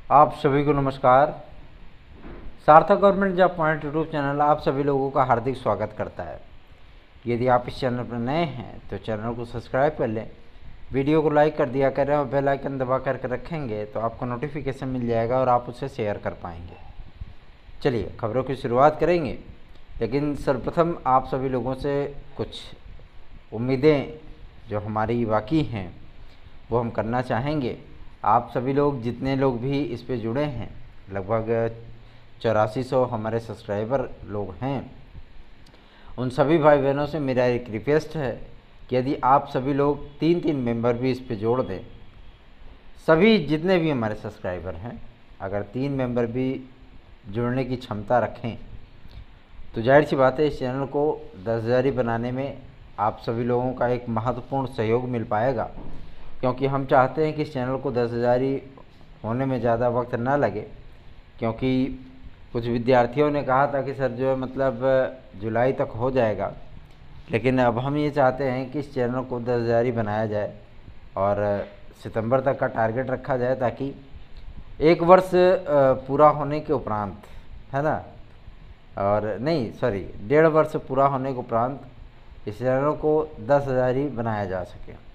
आप सभी को नमस्कार। सार्थक government job point YouTube channel आप सभी लोगों का हार्दिक स्वागत करता है। यदि आप इस चैनल पर नए हैं तो चैनल को सब्सक्राइब कर लें, वीडियो को लाइक कर दिया करें और बेल आइकन दबा करके रखेंगे तो आपको नोटिफिकेशन मिल जाएगा और आप उसे शेयर कर पाएंगे। चलिए खबरों की शुरुआत करेंगे, लेकिन सर्वप्रथम आप सभी लोगों से कुछ उम्मीदें जो हमारी बाकी हैं वो हम करना चाहेंगे। आप सभी लोग जितने लोग भी इस पे जुड़े हैं, लगभग 8400 हमारे सब्सक्राइबर लोग हैं, उन सभी भाई बहनों से मेरा एक रिक्वेस्ट है कि यदि आप सभी लोग 3-3 मेंबर भी इस पे जोड़ दें, सभी जितने भी हमारे सब्सक्राइबर हैं अगर 3 मेंबर भी जुड़ने की क्षमता रखें तो जाहिर सी बात है इस चैनल को 10,000 बनाने में आप सभी लोगों का एक महत्वपूर्ण सहयोग मिल पाएगा, क्योंकि हम चाहते हैं कि इस चैनल को 10,000 होने में ज़्यादा वक्त ना लगे। क्योंकि कुछ विद्यार्थियों ने कहा था कि सर जो है मतलब जुलाई तक हो जाएगा, लेकिन अब हम ये चाहते हैं कि इस चैनल को 10,000 बनाया जाए और सितंबर तक का टारगेट रखा जाए, ताकि 1 वर्ष पूरा होने के उपरांत, है ना, और नहीं सॉरी 1.5 वर्ष पूरा होने के उपरांत इस चैनल को 10,000 बनाया जा सके।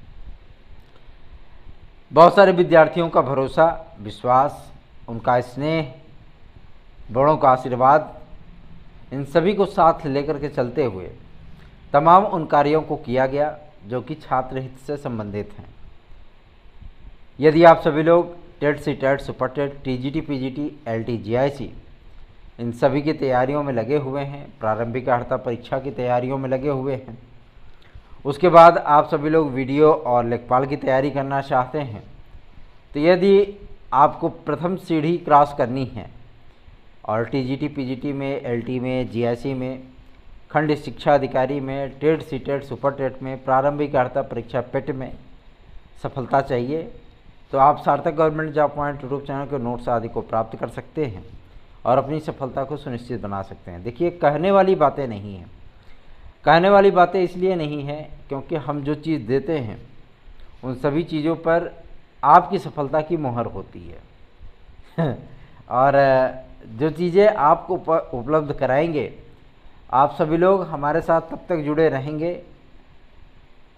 बहुत सारे विद्यार्थियों का भरोसा, विश्वास, उनका स्नेह, बड़ों का आशीर्वाद, इन सभी को साथ लेकर के चलते हुए तमाम उन कार्यों को किया गया जो कि छात्र हित से संबंधित हैं। यदि आप सभी लोग TET C TET, super TET, TGT, PGT, LT, GIC इन सभी की तैयारियों में लगे हुए हैं, प्रारंभिक अर्हता परीक्षा की तैयारियों में लगे हुए हैं, उसके बाद आप सभी लोग वीडियो और लेखपाल की तैयारी करना चाहते हैं, तो यदि आपको प्रथम सीढ़ी क्रॉस करनी है और टीजीटी, पीजीटी में, एलटी में, जीआईसी में, खंड शिक्षा अधिकारी में, TET C TET, super TET में, प्रारंभिक अर्हता परीक्षा पेट में सफलता चाहिए, तो आप सार्थक government job point YouTube channel के नोट्स आदि को प्राप्त कर सकते हैं और अपनी सफलता को सुनिश्चित बना सकते हैं। देखिए, कहने वाली बातें नहीं हैं, कहने वाली बातें इसलिए नहीं हैं क्योंकि हम जो चीज़ देते हैं उन सभी चीज़ों पर आपकी सफलता की मोहर होती है और जो चीज़ें आपको उपलब्ध कराएंगे, आप सभी लोग हमारे साथ तब तक जुड़े रहेंगे,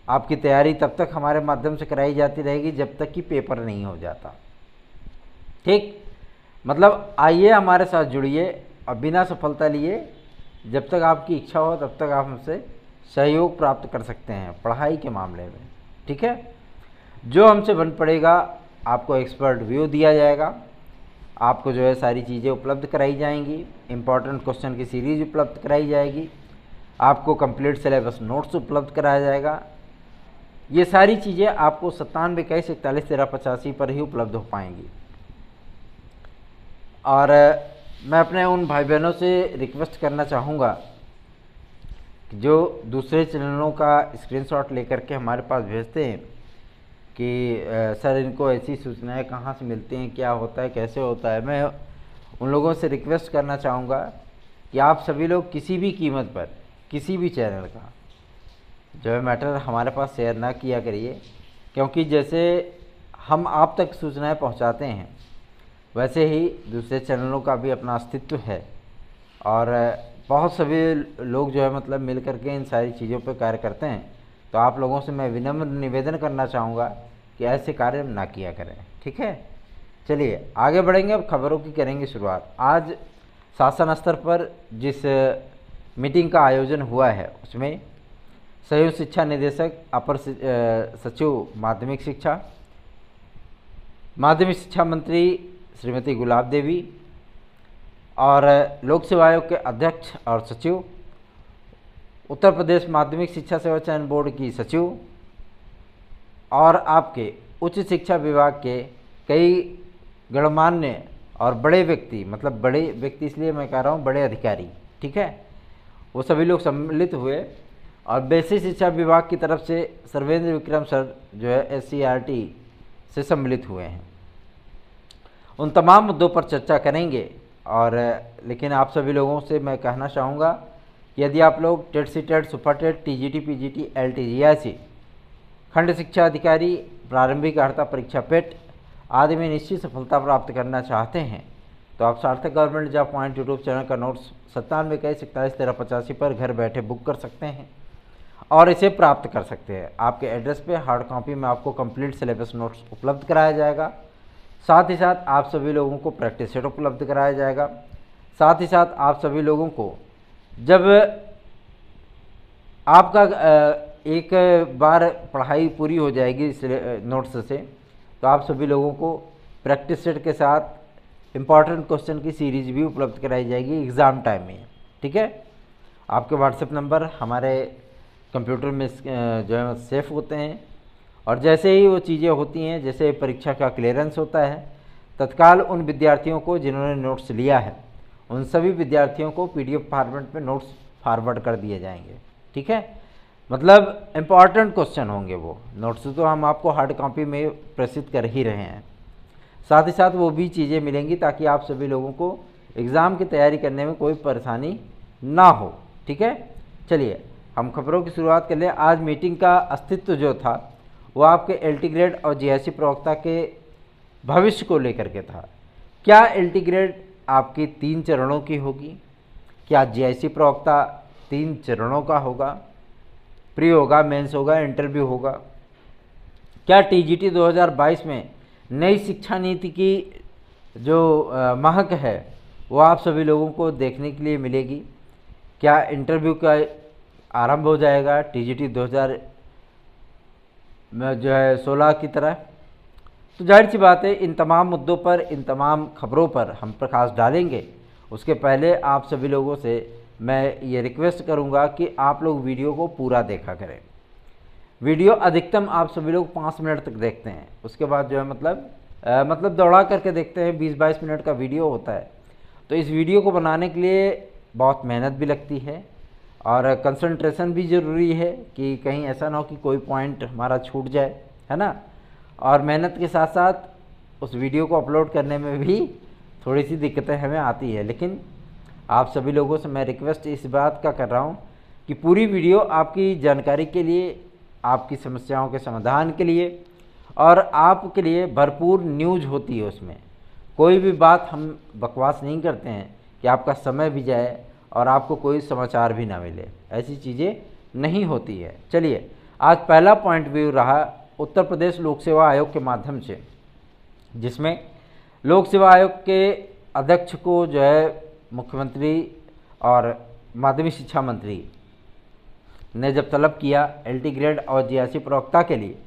आपकी तैयारी तब तक हमारे माध्यम से कराई जाती रहेगी जब तक कि पेपर नहीं हो जाता। ठीक, मतलब आइए हमारे साथ जुड़िए और बिना सफलता लिए जब तक आपकी इच्छा हो तब तक आप हमसे सहयोग प्राप्त कर सकते हैं पढ़ाई के मामले में। ठीक है, जो हमसे बन पड़ेगा आपको एक्सपर्ट व्यू दिया जाएगा, आपको जो है सारी चीज़ें उपलब्ध कराई जाएंगी, इम्पॉर्टेंट क्वेश्चन की सीरीज उपलब्ध कराई जाएगी, आपको कंप्लीट सिलेबस नोट्स उपलब्ध कराया जाएगा। ये सारी चीज़ें आपको 9721411385 पर ही उपलब्ध हो पाएंगी। और मैं अपने उन भाई बहनों से रिक्वेस्ट करना चाहूँगा कि जो दूसरे चैनलों का स्क्रीनशॉट लेकर के हमारे पास भेजते हैं कि सर इनको ऐसी सूचनाएं कहाँ से मिलती हैं, क्या होता है, कैसे होता है, मैं उन लोगों से रिक्वेस्ट करना चाहूँगा कि आप सभी लोग किसी भी कीमत पर किसी भी चैनल का जो है मैटर हमारे पास शेयर ना किया करिए, क्योंकि जैसे हम आप तक सूचनाएं पहुंचाते हैं वैसे ही दूसरे चैनलों का भी अपना अस्तित्व है और बहुत सभी लोग जो है मतलब मिल करके इन सारी चीज़ों पर कार्य करते हैं। तो आप लोगों से मैं विनम्र निवेदन करना चाहूँगा कि ऐसे कार्य ना किया करें। ठीक है, चलिए आगे बढ़ेंगे, अब खबरों की करेंगे शुरुआत। आज शासन स्तर पर जिस मीटिंग का आयोजन हुआ है उसमें संयुक्त शिक्षा निदेशक, अपर सचिव माध्यमिक शिक्षा मंत्री श्रीमती गुलाब देवी और लोक सेवा आयोग के अध्यक्ष और सचिव, उत्तर प्रदेश माध्यमिक शिक्षा सेवा चयन बोर्ड की सचिव और आपके उच्च शिक्षा विभाग के कई गणमान्य और बड़े व्यक्ति, मतलब बड़े व्यक्ति इसलिए मैं कह रहा हूँ बड़े अधिकारी, ठीक है, वो सभी लोग सम्मिलित हुए और बेसिक शिक्षा विभाग की तरफ से सर्वेंद्र विक्रम सर जो है SCERT से सम्मिलित हुए हैं। उन तमाम मुद्दों पर चर्चा करेंगे और लेकिन आप सभी लोगों से मैं कहना चाहूँगा यदि आप लोग TET C TET, super TET, TGT, PGT, LT, GIC, खंड शिक्षा अधिकारी, प्रारंभिक अर्हता परीक्षा पेट आदि में निश्चित सफलता प्राप्त करना चाहते हैं तो आप सार्थक government job point YouTube channel का नोट्स 9721411385 पर घर बैठे बुक कर सकते हैं और इसे प्राप्त कर सकते हैं। आपके एड्रेस पे हार्ड कॉपी में आपको कंप्लीट सिलेबस नोट्स उपलब्ध कराया जाएगा। साथ ही साथ आप सभी लोगों को प्रैक्टिस सेट उपलब्ध कराया जाएगा। साथ ही साथ आप सभी लोगों को जब आपका एक बार पढ़ाई पूरी हो जाएगी इस नोट्स से तो आप सभी लोगों को प्रैक्टिस सेट के साथ इम्पॉर्टेंट क्वेश्चन की सीरीज भी उपलब्ध कराई जाएगी एग्ज़ाम टाइम में। ठीक है, आपके व्हाट्सएप नंबर हमारे कंप्यूटर में जो है सेफ होते हैं और जैसे ही वो चीज़ें होती हैं, जैसे परीक्षा का क्लियरेंस होता है, तत्काल उन विद्यार्थियों को जिन्होंने नोट्स लिया है उन सभी विद्यार्थियों को PDF फॉर्मेट में नोट्स फॉरवर्ड कर दिए जाएंगे। ठीक है, मतलब इम्पॉर्टेंट क्वेश्चन होंगे वो नोट्स तो हम आपको हार्ड कॉपी में प्रेषित कर ही रहे हैं। साथ ही साथ वो भी चीज़ें मिलेंगी ताकि आप सभी लोगों को एग्ज़ाम की तैयारी करने में कोई परेशानी ना हो। ठीक है, चलिए हम खबरों की शुरुआत कर लें। आज मीटिंग का अस्तित्व जो था वो आपके LT ग्रेड और GIC प्रवक्ता के भविष्य को लेकर के था। क्या LT ग्रेड आपकी 3 चरणों की होगी? क्या GIC प्रवक्ता 3 चरणों का होगा? प्री होगा, मेंस होगा, इंटरव्यू होगा? क्या TGT 2022 में नई शिक्षा नीति की जो महक है वो आप सभी लोगों को देखने के लिए मिलेगी? क्या इंटरव्यू का आरंभ हो जाएगा TGT 2016 की तरह? तो जाहिर सी बात है इन तमाम मुद्दों पर, इन तमाम खबरों पर हम प्रकाश डालेंगे। उसके पहले आप सभी लोगों से मैं ये रिक्वेस्ट करूंगा कि आप लोग वीडियो को पूरा देखा करें। वीडियो अधिकतम आप सभी लोग 5 मिनट तक देखते हैं, उसके बाद जो है मतलब दौड़ा करके देखते हैं। 20-22 मिनट का वीडियो होता है तो इस वीडियो को बनाने के लिए बहुत मेहनत भी लगती है और कंसंट्रेशन भी ज़रूरी है कि कहीं ऐसा ना हो कि कोई पॉइंट हमारा छूट जाए, है ना। और मेहनत के साथ साथ उस वीडियो को अपलोड करने में भी थोड़ी सी दिक्कतें हमें आती है, लेकिन आप सभी लोगों से मैं रिक्वेस्ट इस बात का कर रहा हूँ कि पूरी वीडियो आपकी जानकारी के लिए, आपकी समस्याओं के समाधान के लिए और आपके लिए भरपूर न्यूज़ होती है। उसमें कोई भी बात हम बकवास नहीं करते हैं कि आपका समय भी जाए और आपको कोई समाचार भी ना मिले, ऐसी चीज़ें नहीं होती है। चलिए, आज पहला पॉइंट व्यू रहा उत्तर प्रदेश लोक सेवा आयोग के माध्यम से, जिसमें लोक सेवा आयोग के अध्यक्ष को जो है मुख्यमंत्री और माध्यमिक शिक्षा मंत्री ने जब तलब किया LT ग्रेड और GIC प्रवक्ता के लिए,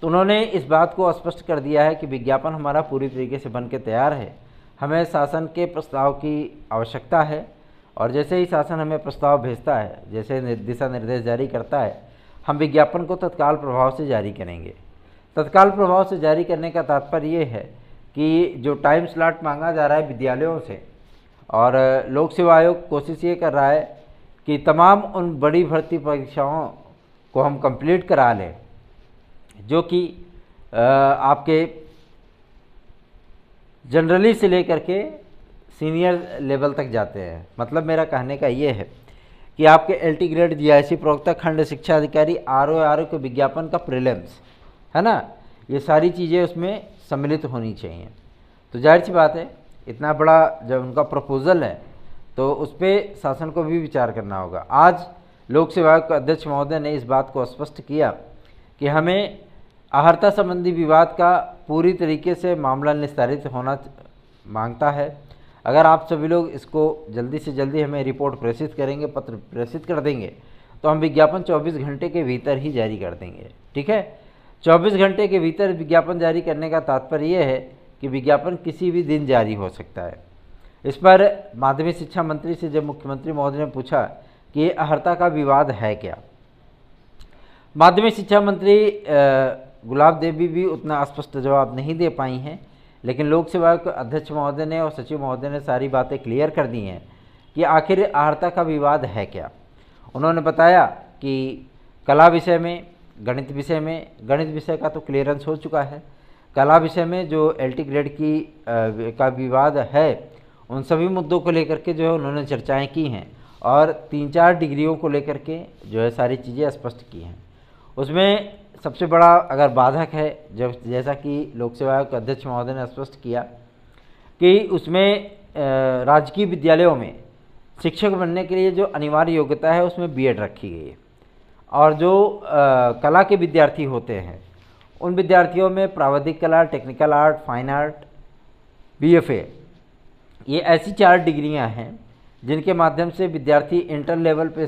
तो उन्होंने इस बात को स्पष्ट कर दिया है कि विज्ञापन हमारा पूरी तरीके से बन के तैयार है, हमें शासन के प्रस्ताव की आवश्यकता है और जैसे ही शासन हमें प्रस्ताव भेजता है, जैसे दिशा निर्देश जारी करता है, हम विज्ञापन को तत्काल प्रभाव से जारी करेंगे। तत्काल प्रभाव से जारी करने का तात्पर्य ये है कि जो टाइम स्लॉट मांगा जा रहा है विद्यालयों से, और लोक सेवा आयोग कोशिश ये कर रहा है कि तमाम उन बड़ी भर्ती परीक्षाओं को हम कंप्लीट करा लें जो कि आपके जनरली से लेकर के सीनियर लेवल तक जाते हैं। मतलब मेरा कहने का ये है कि आपके LT ग्रेड GIC प्रवक्ता, खंड शिक्षा अधिकारी, RO के विज्ञापन का प्रीलिम्स, है ना, ये सारी चीज़ें उसमें सम्मिलित होनी चाहिए। तो जाहिर सी बात है इतना बड़ा जब उनका प्रपोज़ल है तो उस पर शासन को भी विचार करना होगा। आज लोक सेवा आयोग के अध्यक्ष महोदय ने इस बात को स्पष्ट किया कि हमें अहर्ता संबंधी विवाद का पूरी तरीके से मामला निस्तारित होना मांगता है। अगर आप सभी लोग इसको जल्दी से जल्दी हमें रिपोर्ट प्रेषित करेंगे, पत्र प्रेषित कर देंगे, तो हम विज्ञापन 24 घंटे के भीतर ही जारी कर देंगे। ठीक है, 24 घंटे के भीतर विज्ञापन जारी करने का तात्पर्य यह है कि विज्ञापन किसी भी दिन जारी हो सकता है। इस पर माध्यमिक शिक्षा मंत्री से जब मुख्यमंत्री महोदय ने पूछा कि ये अहर्ता का विवाद है क्या, माध्यमिक शिक्षा मंत्री गुलाब देवी भी उतना स्पष्ट जवाब नहीं दे पाई हैं, लेकिन लोक सेवा आयोग के अध्यक्ष महोदय ने और सचिव महोदय ने सारी बातें क्लियर कर दी हैं कि आखिर अहर्ता का विवाद है क्या। उन्होंने बताया कि कला विषय में, गणित विषय में, गणित विषय का तो क्लियरेंस हो चुका है, कला विषय में जो LT ग्रेड की का विवाद है, उन सभी मुद्दों को लेकर के जो है उन्होंने चर्चाएं की हैं और 3-4 डिग्रियों को लेकर के जो है सारी चीज़ें स्पष्ट की हैं। उसमें सबसे बड़ा अगर बाधक है, जब जैसा कि लोक सेवा आयोग के अध्यक्ष महोदय ने स्पष्ट किया कि उसमें राजकीय विद्यालयों में शिक्षक बनने के लिए जो अनिवार्य योग्यता है उसमें बीएड रखी गई है, और जो कला के विद्यार्थी होते हैं उन विद्यार्थियों में प्राविधिक कला, technical art, fine art, BFA, ये ऐसी 4 डिग्रियां हैं जिनके माध्यम से विद्यार्थी इंटर लेवल पे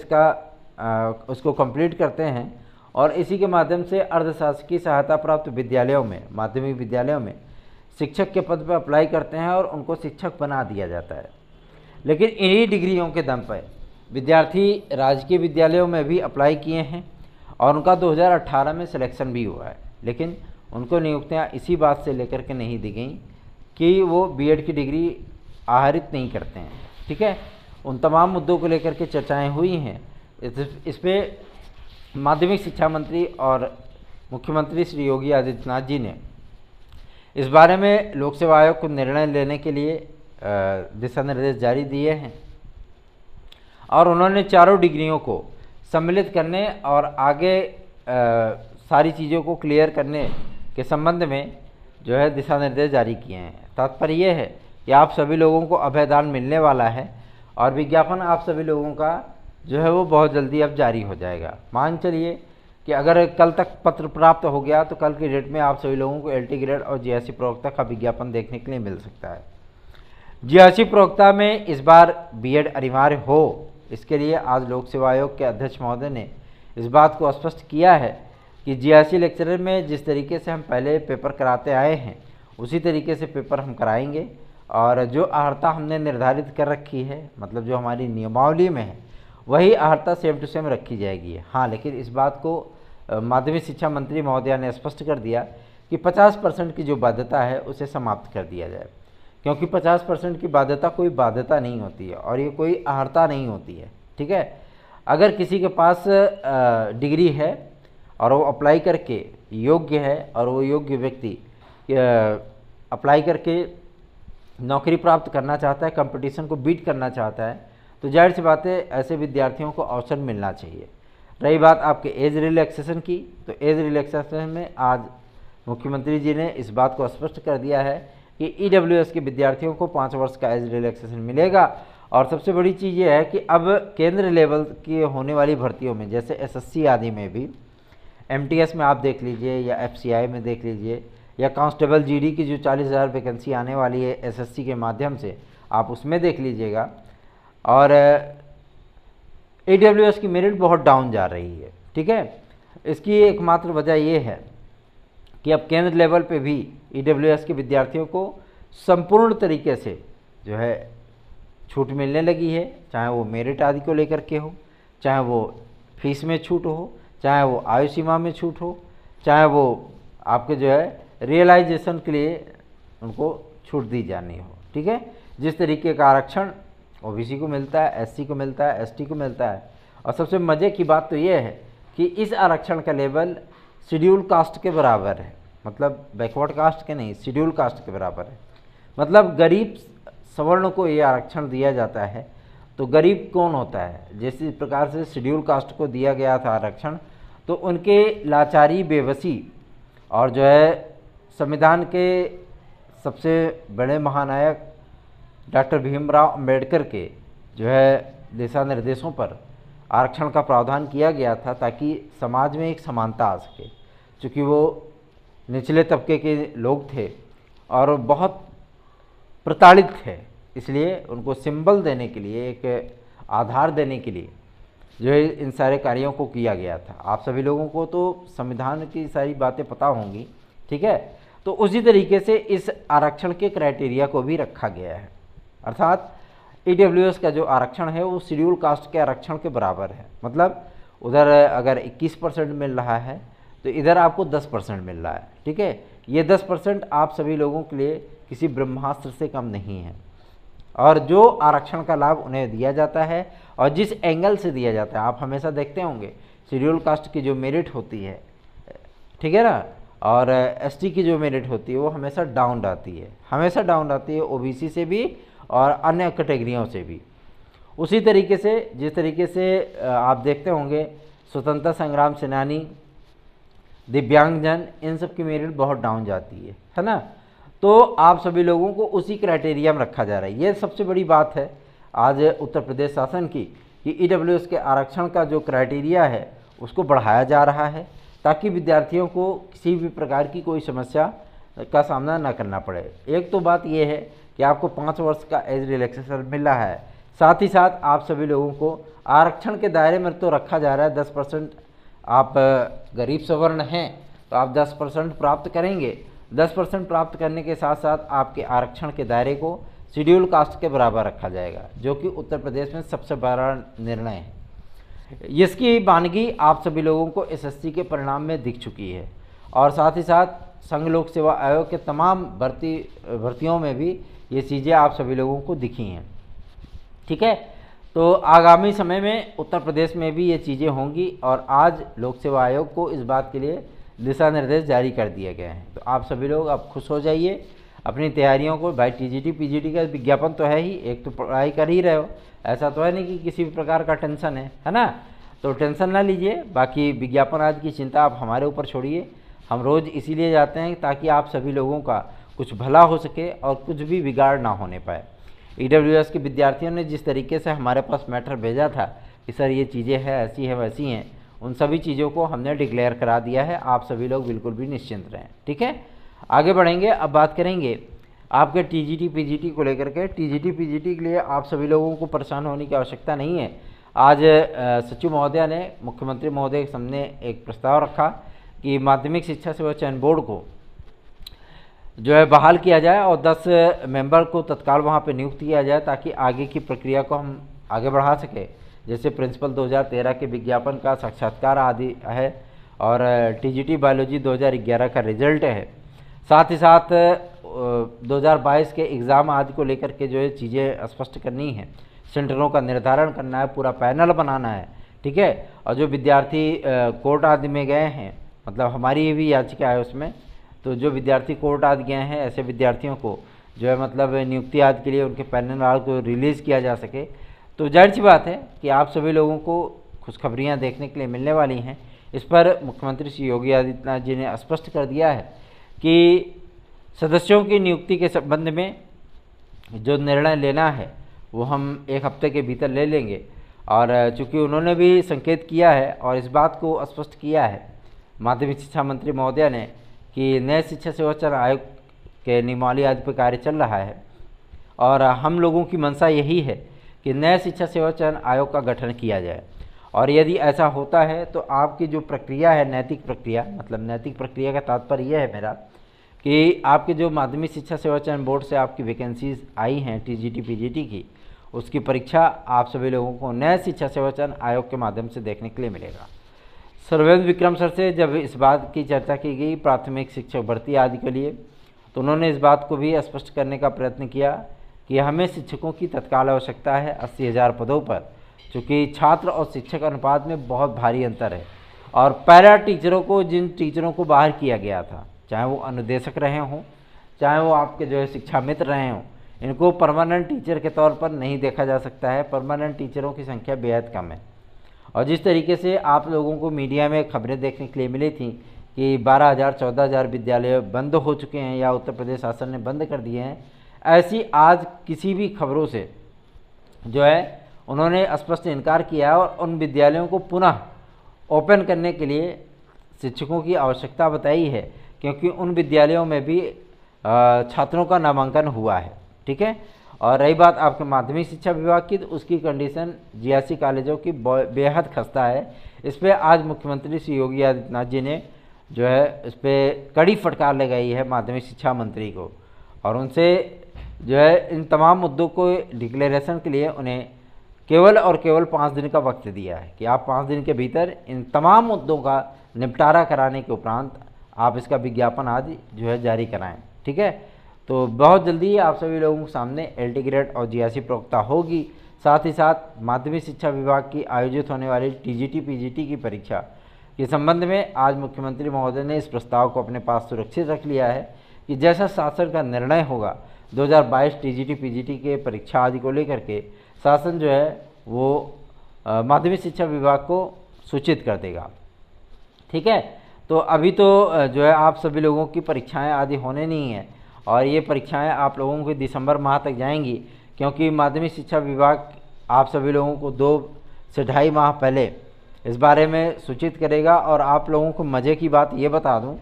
उसको कंप्लीट करते हैं, और इसी के माध्यम से अर्धशासकीय सहायता प्राप्त विद्यालयों में, माध्यमिक विद्यालयों में शिक्षक के पद पर अप्लाई करते हैं और उनको शिक्षक बना दिया जाता है। लेकिन इन्हीं डिग्रियों के दम पर विद्यार्थी राजकीय विद्यालयों में भी अप्लाई किए हैं और उनका 2018 में सिलेक्शन भी हुआ है, लेकिन उनको नियुक्तियां इसी बात से लेकर के नहीं दी गई कि वो बीएड की डिग्री आहरित नहीं करते हैं। ठीक है, उन तमाम मुद्दों को लेकर के चर्चाएं हुई हैं। इस पे माध्यमिक शिक्षा मंत्री और मुख्यमंत्री श्री योगी आदित्यनाथ जी ने इस बारे में लोक सेवा आयोग को निर्णय लेने के लिए दिशा निर्देश जारी दिए हैं, और उन्होंने चारों डिग्रियों को सम्मिलित करने और आगे सारी चीज़ों को क्लियर करने के संबंध में जो है दिशा निर्देश जारी किए हैं। तात्पर्य ये है कि आप सभी लोगों को अभयदान मिलने वाला है और विज्ञापन आप सभी लोगों का जो है वो बहुत जल्दी अब जारी हो जाएगा। मान चलिए कि अगर कल तक पत्र प्राप्त हो गया तो कल की डेट में आप सभी लोगों को एलटी ग्रेड और जीआईसी प्रवक्ता का विज्ञापन देखने के लिए मिल सकता है। जीआईसी प्रवक्ता में इस बार बीएड अनिवार्य हो, इसके लिए आज लोक सेवा आयोग के अध्यक्ष महोदय ने इस बात को स्पष्ट किया है कि जीआईसी लेक्चरर में जिस तरीके से हम पहले पेपर कराते आए हैं उसी तरीके से पेपर हम कराएंगे, और जो अर्हता हमने निर्धारित कर रखी है, मतलब जो हमारी नियमावली में है, वही अर्हता सेम टू सेम रखी जाएगी। हाँ, लेकिन इस बात को माध्यमिक शिक्षा मंत्री महोदया ने स्पष्ट कर दिया कि 50% की जो बाध्यता है उसे समाप्त कर दिया जाए, क्योंकि 50% की बाध्यता कोई बाध्यता नहीं होती है और ये कोई अर्हता नहीं होती है। ठीक है, अगर किसी के पास डिग्री है और वो अप्लाई करके योग्य है और वो योग्य व्यक्ति अप्लाई करके नौकरी प्राप्त करना चाहता है, कंपटीशन को बीट करना चाहता है, तो जाहिर सी बात है ऐसे विद्यार्थियों को अवसर मिलना चाहिए। रही बात आपके एज रिलैक्सेशन की, तो एज रिलैक्सेशन में आज मुख्यमंत्री जी ने इस बात को स्पष्ट कर दिया है कि ईडब्ल्यूएस के विद्यार्थियों को 5 वर्ष का एज रिलैक्सेशन मिलेगा। और सबसे बड़ी चीज़ ये है कि अब केंद्र लेवल की होने वाली भर्तियों में, जैसे एसएससी आदि में भी, एमटीएस में आप देख लीजिए या एफसीआई में देख लीजिए, या कांस्टेबल जीडी की जो 40,000 वैकेंसी आने वाली है एसएससी के माध्यम से, आप उसमें देख लीजिएगा। और ईडब्ल्यूएस की मेरिट बहुत डाउन जा रही है। ठीक है, इसकी एकमात्र वजह ये है कि अब केंद्र लेवल पे भी ईडब्ल्यूएस के विद्यार्थियों को संपूर्ण तरीके से जो है छूट मिलने लगी है, चाहे वो मेरिट आदि को लेकर के हो, चाहे वो फीस में छूट हो, चाहे वो आयु सीमा में छूट हो, चाहे वो आपके जो है रियलाइजेशन के लिए उनको छूट दी जानी हो। ठीक है, जिस तरीके का आरक्षण ओबीसी को मिलता है, एससी को मिलता है, एसटी को मिलता है। और सबसे मज़े की बात तो ये है कि इस आरक्षण का लेवल शेड्यूल कास्ट के बराबर है, मतलब बैकवर्ड कास्ट के नहीं, शेड्यूल कास्ट के बराबर है। मतलब गरीब सवर्ण को ये आरक्षण दिया जाता है, तो गरीब कौन होता है? जिस प्रकार से शेड्यूल कास्ट को दिया गया था आरक्षण, तो उनके लाचारी, बेबसी और जो है संविधान के सबसे बड़े महानायक डॉक्टर भीमराव अंबेडकर के जो है दिशा निर्देशों पर आरक्षण का प्रावधान किया गया था, ताकि समाज में एक समानता आ सके। चूँकि वो निचले तबके के लोग थे और बहुत प्रताड़ित थे, इसलिए उनको सिंबल देने के लिए, एक आधार देने के लिए जो है इन सारे कार्यों को किया गया था। आप सभी लोगों को तो संविधान की सारी बातें पता होंगी। ठीक है, तो उसी तरीके से इस आरक्षण के क्राइटेरिया को भी रखा गया है, अर्थात ईडब्ल्यूएस का जो आरक्षण है वो शेड्यूल कास्ट के आरक्षण के बराबर है। मतलब उधर अगर 21% मिल रहा है तो इधर आपको 10% मिल रहा है। ठीक है, ये 10% आप सभी लोगों के लिए किसी ब्रह्मास्त्र से कम नहीं है। और जो आरक्षण का लाभ उन्हें दिया जाता है और जिस एंगल से दिया जाता है, आप हमेशा देखते होंगे शेड्यूल कास्ट की जो मेरिट होती है, ठीक है ना, और एसटी की जो मेरिट होती है वो हमेशा डाउन आती है, हमेशा डाउन आती है, ओबीसी से भी और अन्य कैटेगरियों से भी। उसी तरीके से जिस तरीके से आप देखते होंगे स्वतंत्रता संग्राम सेनानी दिव्यांगजन, इन सब की मेरिट बहुत डाउन जाती है ना। तो आप सभी लोगों को उसी क्राइटेरिया में रखा जा रहा है। ये सबसे बड़ी बात है आज उत्तर प्रदेश शासन की कि ईडब्ल्यूएस के आरक्षण का जो क्राइटेरिया है उसको बढ़ाया जा रहा है, ताकि विद्यार्थियों को किसी भी प्रकार की कोई समस्या का सामना न करना पड़े। एक तो बात यह है कि आपको 5 वर्ष का एज रिलैक्सेशन मिल रहा है, साथ ही साथ आप सभी लोगों को आरक्षण के दायरे में तो रखा जा रहा है। 10% आप गरीब सवर्ण हैं तो आप 10% प्राप्त करेंगे। 10% प्राप्त करने के साथ साथ आपके आरक्षण के दायरे को शेड्यूल कास्ट के बराबर रखा जाएगा, जो कि उत्तर प्रदेश में सबसे बड़ा निर्णय है। इसकी वानगी आप सभी लोगों को एसएससी के परिणाम में दिख चुकी है, और साथ ही साथ संघ लोक सेवा आयोग के तमाम भर्तियों में भी ये चीज़ें आप सभी लोगों को दिखी हैं। ठीक है, तो आगामी समय में उत्तर प्रदेश में भी ये चीज़ें होंगी, और आज लोक सेवा आयोग को इस बात के लिए दिशा निर्देश जारी कर दिए गए हैं। तो आप सभी लोग अब खुश हो जाइए अपनी तैयारियों को। भाई टीजीटी पीजीटी का विज्ञापन तो है ही, एक तो पढ़ाई कर ही रहे हो, ऐसा तो है नहीं कि किसी भी प्रकार का टेंशन है ना। तो टेंशन ना लीजिए, बाकी विज्ञापन आदि की चिंता आप हमारे ऊपर छोड़िए। हम रोज़ इसीलिए जाते हैं ताकि आप सभी लोगों का कुछ भला हो सके और कुछ भी बिगाड़ ना होने पाए। ईडब्ल्यूएस के विद्यार्थियों ने जिस तरीके से हमारे पास मैटर भेजा था कि सर ये चीज़ें हैं, ऐसी हैं वैसी हैं, उन सभी चीज़ों को हमने डिक्लेयर करा दिया है। आप सभी लोग बिल्कुल भी निश्चिंत रहें। ठीक है, आगे बढ़ेंगे। अब बात करेंगे आपके टीजीटी पीजीटी को लेकर के। टीजीटी पीजीटी के लिए आप सभी लोगों को परेशान होने की आवश्यकता नहीं है। आज सचिव महोदया ने मुख्यमंत्री महोदय के सामने एक प्रस्ताव रखा कि माध्यमिक शिक्षा सेवा चयन बोर्ड को जो है बहाल किया जाए और 10 मेंबर को तत्काल वहाँ पे नियुक्त किया जाए, ताकि आगे की प्रक्रिया को हम आगे बढ़ा सके। जैसे प्रिंसिपल 2013 के विज्ञापन का साक्षात्कार आदि है, और टीजीटी बायोलॉजी 2011 का रिजल्ट है, साथ ही साथ 2022 के एग्ज़ाम आदि को लेकर के जो है चीज़ें स्पष्ट करनी है, सेंटरों का निर्धारण करना है, पूरा पैनल बनाना है। ठीक है, और जो विद्यार्थी कोर्ट आदि में गए हैं, मतलब हमारी भी याचिका है उसमें, तो जो विद्यार्थी कोर्ट आदि गए हैं ऐसे विद्यार्थियों को जो है मतलब नियुक्ति आदि के लिए उनके पैनल को रिलीज़ किया जा सके। तो जाहिर सी बात है कि आप सभी लोगों को खुशखबरियाँ देखने के लिए मिलने वाली हैं। इस पर मुख्यमंत्री श्री योगी आदित्यनाथ जी ने स्पष्ट कर दिया है कि सदस्यों की नियुक्ति के संबंध में जो निर्णय लेना है वो हम 1 हफ्ते के भीतर ले लेंगे। और चूँकि उन्होंने भी संकेत किया है और इस बात को स्पष्ट किया है माध्यमिक शिक्षा मंत्री महोदया ने कि नए शिक्षा सेवा चयन आयोग के नियमावली आदि पर कार्य चल रहा है, और हम लोगों की मंशा यही है कि नए शिक्षा सेवा चयन आयोग का गठन किया जाए। और यदि ऐसा होता है तो आपकी जो प्रक्रिया है, नैतिक प्रक्रिया, मतलब नैतिक प्रक्रिया का तात्पर्य यह है मेरा कि आपके जो माध्यमिक शिक्षा सेवा चयन बोर्ड से आपकी वैकेंसीज आई हैं टीजीटी पीजीटी की, उसकी परीक्षा आप सभी लोगों को नए शिक्षा सेवा चयन आयोग के माध्यम से देखने के लिए मिलेगा। सर्वेंद्र विक्रम सर से जब इस बात की चर्चा की गई प्राथमिक शिक्षक भर्ती आदि के लिए, तो उन्होंने इस बात को भी स्पष्ट करने का प्रयत्न किया कि हमें शिक्षकों की तत्काल आवश्यकता है 80,000 पदों पर, चूँकि छात्र और शिक्षक अनुपात में बहुत भारी अंतर है। और पैरा टीचरों को, जिन टीचरों को बाहर किया गया था, चाहे वो अनुदेशक रहे हों, चाहे वो आपके जो है शिक्षा मित्र रहे हों, इनको परमानेंट टीचर के तौर पर नहीं देखा जा सकता है। परमानेंट टीचरों की संख्या बेहद कम है। और जिस तरीके से आप लोगों को मीडिया में खबरें देखने के लिए मिली थी कि 12,000 14,000 विद्यालय बंद हो चुके हैं या उत्तर प्रदेश शासन ने बंद कर दिए हैं, ऐसी आज किसी भी खबरों से जो है उन्होंने स्पष्ट इनकार किया है। और उन विद्यालयों को पुनः ओपन करने के लिए शिक्षकों की आवश्यकता बताई है, क्योंकि उन विद्यालयों में भी छात्रों का नामांकन हुआ है। ठीक है, और रही बात आपके माध्यमिक शिक्षा विभाग की, तो उसकी कंडीशन 82 कॉलेजों की बेहद खस्ता है। इस पर आज मुख्यमंत्री श्री योगी आदित्यनाथ जी ने जो है इस पर कड़ी फटकार लगाई है माध्यमिक शिक्षा मंत्री को, और उनसे जो है इन तमाम मुद्दों को डिक्लेरेशन के लिए उन्हें केवल और केवल 5 दिन का वक्त दिया है कि आप 5 दिन के भीतर इन तमाम मुद्दों का निपटारा कराने के उपरांत आप इसका विज्ञापन आदि जो है जारी कराएं। ठीक है, तो बहुत जल्दी आप सभी लोगों के सामने LT ग्रेड और GRC प्रवक्ता होगी। साथ ही साथ माध्यमिक शिक्षा विभाग की आयोजित होने वाली TGT PGT की परीक्षा के संबंध में आज मुख्यमंत्री महोदय ने इस प्रस्ताव को अपने पास सुरक्षित रख लिया है कि जैसा शासन का निर्णय होगा 2022 TGT PGT के परीक्षा आदि को लेकर के शासन जो है वो माध्यमिक शिक्षा विभाग को सूचित कर देगा। ठीक है, तो अभी तो जो है आप सभी लोगों की परीक्षाएं आदि होने नहीं हैं, और ये परीक्षाएं आप लोगों को दिसंबर माह तक जाएंगी, क्योंकि माध्यमिक शिक्षा विभाग आप सभी लोगों को 2 से 2.5 माह पहले इस बारे में सूचित करेगा। और आप लोगों को मज़े की बात ये बता दूं,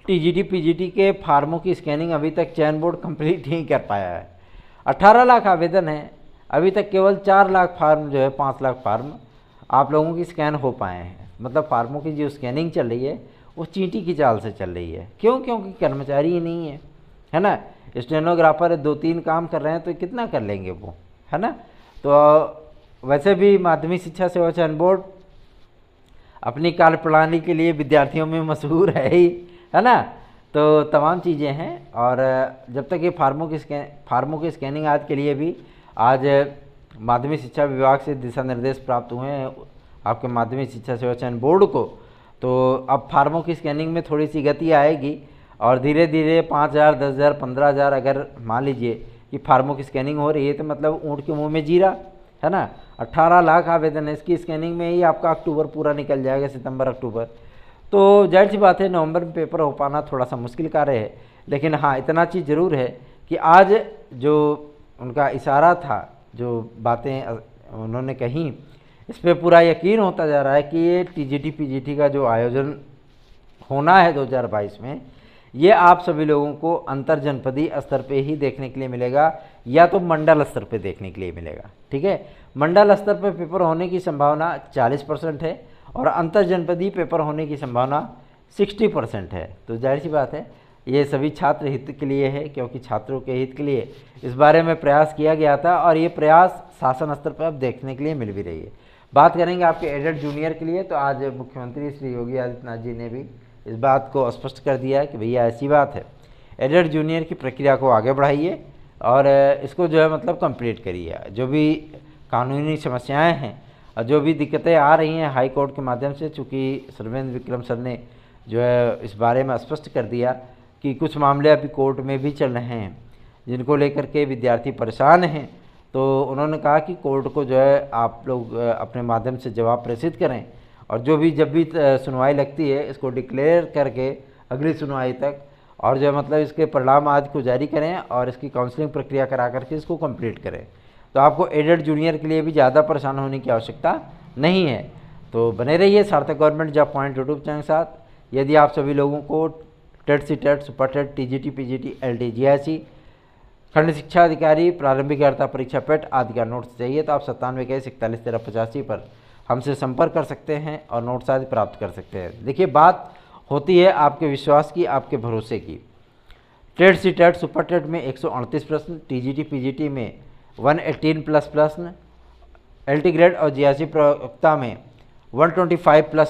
टीजीटी पीजीटी के फार्मों की स्कैनिंग अभी तक चयन बोर्ड कंप्लीट नहीं कर पाया है। 18 लाख आवेदन है, अभी तक केवल 4 लाख फार्म जो है 5 लाख फार्म आप लोगों की स्कैन हो पाए हैं। मतलब फार्मों की जो स्कैनिंग चल रही है वो चींटी की चाल से चल रही है। क्यों? क्योंकि कर्मचारी ही नहीं है ना। स्टेनोग्राफर 2-3 काम कर रहे हैं तो कितना कर लेंगे वो, है ना। तो वैसे भी माध्यमिक शिक्षा सेवा चयन बोर्ड अपनी कार्यप्रणाली के लिए विद्यार्थियों में मशहूर है ही, है ना। तो तमाम चीज़ें हैं, और जब तक ये फार्मों की स्कैनिंग आज के लिए भी आज माध्यमिक शिक्षा विभाग से दिशा निर्देश प्राप्त हुए हैं आपके माध्यमिक शिक्षा सेवा चयन बोर्ड को, तो अब फार्मों की स्कैनिंग में थोड़ी सी गति आएगी, और धीरे धीरे 5,000, 10,000, 15,000 अगर मान लीजिए कि फार्मों की स्कैनिंग हो रही है तो मतलब ऊँट के मुँह में जीरा, है ना। 18 लाख आवेदन है, इसकी स्कैनिंग में ही आपका अक्टूबर पूरा निकल जाएगा, सितंबर अक्टूबर। तो जाहिर सी बात है नवंबर में पेपर हो पाना थोड़ा सा मुश्किल कार्य है। लेकिन हाँ, इतना चीज़ ज़रूर है कि आज जो उनका इशारा था, जो बातें उन्होंने कही, इस पर पूरा यकीन होता जा रहा है कि ये टीजीटी पीजीटी का जो आयोजन होना है 2022 में, ये आप सभी लोगों को अंतर जनपदीय स्तर पे ही देखने के लिए मिलेगा, या तो मंडल स्तर पे देखने के लिए मिलेगा। ठीक है, मंडल स्तर पे पेपर होने की संभावना 40% है, और अंतर जनपदीय पेपर होने की संभावना 60% है। तो जाहिर सी बात है ये सभी छात्र हित के लिए है, क्योंकि छात्रों के हित के लिए इस बारे में प्रयास किया गया था, और ये प्रयास शासन स्तर पर अब देखने के लिए मिल भी रही है। बात करेंगे आपके एडेड जूनियर के लिए, तो आज मुख्यमंत्री श्री योगी आदित्यनाथ जी ने भी इस बात को स्पष्ट कर दिया है कि भैया ऐसी बात है, एडेड जूनियर की प्रक्रिया को आगे बढ़ाइए और इसको जो है मतलब कंप्लीट करिए। जो भी कानूनी समस्याएं हैं और जो भी दिक्कतें आ रही हैं हाई कोर्ट के माध्यम से, चूँकि सर्वेंद्र विक्रम सर ने जो है इस बारे में स्पष्ट कर दिया कि कुछ मामले अभी कोर्ट में भी चल रहे हैं जिनको लेकर के विद्यार्थी परेशान हैं, तो उन्होंने कहा कि कोर्ट को जो है आप लोग अपने माध्यम से जवाब प्रेषित करें, और जो भी जब भी सुनवाई लगती है इसको डिक्लेयर करके अगली सुनवाई तक, और जो मतलब इसके परिणाम आदि को जारी करें और इसकी काउंसलिंग प्रक्रिया करा करके इसको कंप्लीट करें। तो आपको एडेड जूनियर के लिए भी ज़्यादा परेशान होने की आवश्यकता नहीं है। तो बने रहिए Sarthak government job point YouTube channel के साथ। यदि आप सभी लोगों को TET C TET, super TET, TGT PGT, LT GIC, खंड शिक्षा अधिकारी, प्रारंभिक अर्हता परीक्षा पेट आदि का नोट्स चाहिए तो आप 9721411385 पर हमसे संपर्क कर सकते हैं और नोट्स आदि प्राप्त कर सकते हैं। देखिए, बात होती है आपके विश्वास की, आपके भरोसे की। TET C TET, super TET में 138 प्रश्न, टीजीटी पीजीटी में 118 प्लस प्रश्न, एलटी ग्रेड और जीआईसी प्रवक्ता में 125 प्लस